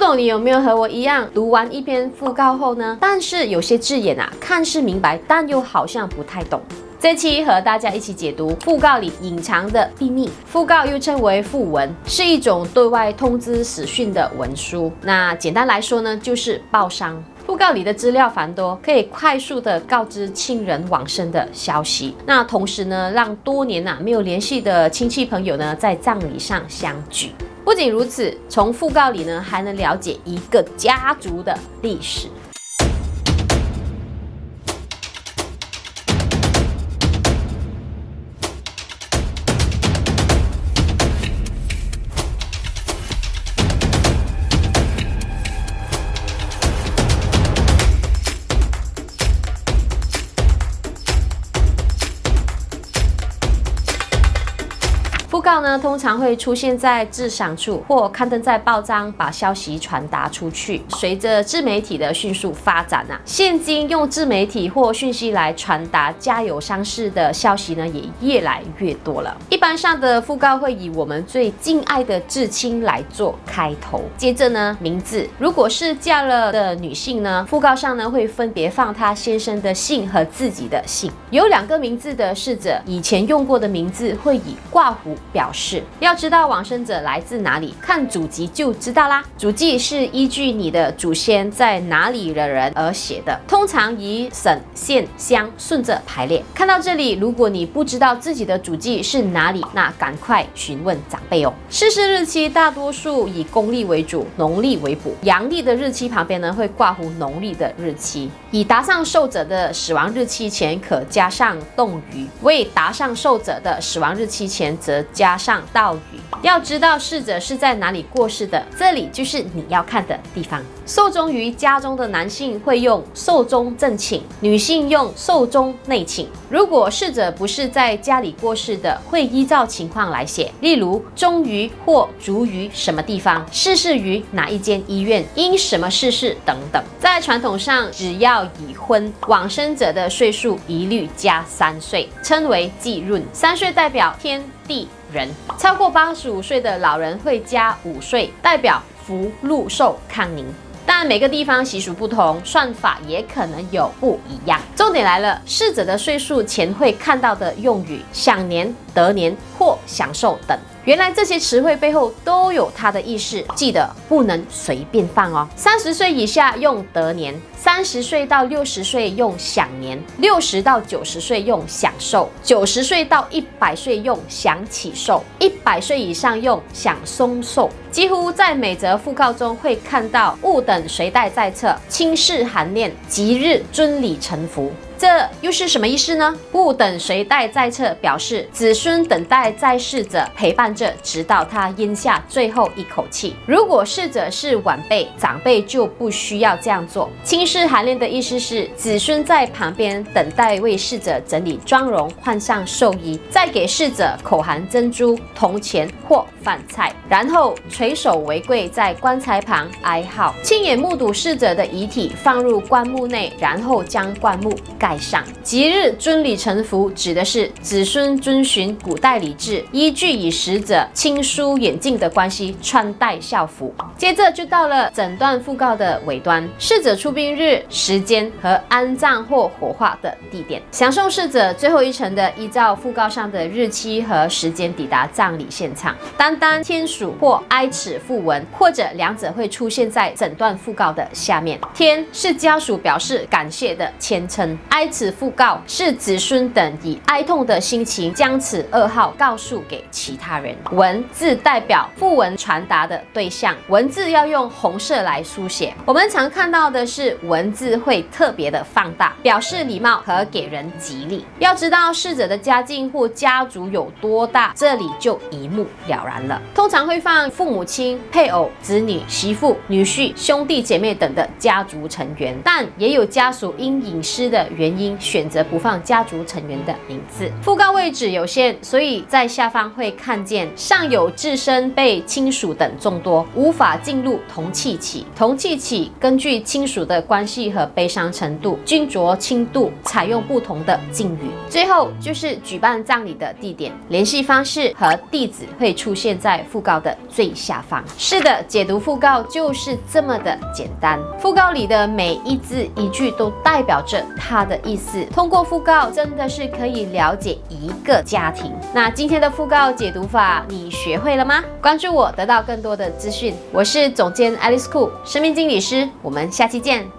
懂你有没有和我一样读完一篇讣告后呢？但是有些字眼看似明白，但又好像不太懂。这期和大家一起解读讣告里隐藏的秘密。讣告又称为讣文，是一种对外通知死讯的文书。那简单来说呢，就是报丧。讣告里的资料繁多，可以快速的告知亲人往生的消息。那同时呢，让多年没有联系的亲戚朋友呢，在葬礼上相聚。不仅如此，从讣告里呢，还能了解一个家族的历史。讣告呢，通常会出现在致赏处或刊登在报章，把消息传达出去。随着自媒体的迅速发展现今用自媒体或讯息来传达家有丧事的消息呢，也越来越多了。一般上的讣告会以我们最敬爱的至亲来做开头，接着呢，名字。如果是嫁了的女性呢，讣告上呢会分别放她先生的姓和自己的姓。有2个名字的逝者，以前用过的名字会以挂弧表示。要知道往生者来自哪里，看祖籍就知道啦。祖籍是依据你的祖先在哪里的人而写的，通常以省、县、乡顺着排列。看到这里，如果你不知道自己的祖籍是哪里，那赶快询问长辈哦。逝世日期大多数以公历为主，农历为补。阳历的日期旁边呢会挂弧农历的日期。已达上寿者的死亡日期前可加上动语，未达上寿者的死亡日期前则加上道语。要知道逝者是在哪里过世的，这里就是你要看的地方。寿终于家中的男性会用寿终正寝，女性用寿终内寝。如果逝者不是在家里过世的，会依照情况来写，例如终于或卒于什么地方，逝世于哪一间医院，因什么逝世等等。在传统上，只要已婚往生者的岁数一律加3岁，称为纪闰。3岁代表天地人，超过85岁的老人会加5岁，代表福禄寿康宁。但每个地方习俗不同，算法也可能有不一样。重点来了，逝者的岁数前会看到的用语，享年、得年或享受等。原来这些词汇背后都有它的意思，记得不能随便放哦。30岁以下用得年，30岁到60岁用享年，60到90岁用享寿，90岁到100岁用享起寿，100岁以上用享松寿。几乎在每则讣告中会看到“勿等随带在册，亲事含念，吉日遵礼臣服”。这又是什么意思呢？勿等随带在册表示子孙等待在世者陪伴着，直到他咽下最后一口气。如果逝者是晚辈、长辈，就不需要这样做。亲事含念的意思是子孙在旁边等待为逝者整理妆容，换上寿衣，再给逝者口含珍珠、铜钱或饭菜，然后垂手为跪，在棺材旁哀号，亲眼目睹逝者的遗体放入棺木内，然后将棺木盖上。吉日遵礼臣服指的是子孙遵循古代礼制，依据与死者亲疏远近的关系穿戴校服。接着就到了整段讣告的尾端，逝者出殡日、时间和安葬或火化的地点。详送逝者最后一程的，依照讣告上的日期和时间抵达葬礼现场。单单天属或哀此讣文，或者2者会出现在整段讣告的下面。天是家属表示感谢的谦称，哀此讣告是子孙等以哀痛的心情将此噩耗告诉给其他人。文字代表讣文传达的对象，文字要用红色来书写。我们常看到的是文字会特别的放大，表示礼貌和给人吉利。要知道逝者的家境或家族有多大，这里就一目了然了。通常会放父母亲、配偶、子女、媳妇、女婿、兄弟姐妹等的家族成员，但也有家属因隐私的原原因选择不放家族成员的名字。讣告位置有限，所以在下方会看见上有自身被亲属等众多，无法进入同气起。同气起根据亲属的关系和悲伤程度、君酌轻度，采用不同的敬语。最后就是举办葬礼的地点、联系方式和地址会出现在讣告的最下方。是的，解读讣告就是这么的简单。讣告里的每一字一句都代表着它的意思。通过讣告真的是可以了解一个家庭。那今天的讣告解读法你学会了吗？关注我，得到更多的资讯。我是总监 Alice Khoo， 生命经理师，我们下期见。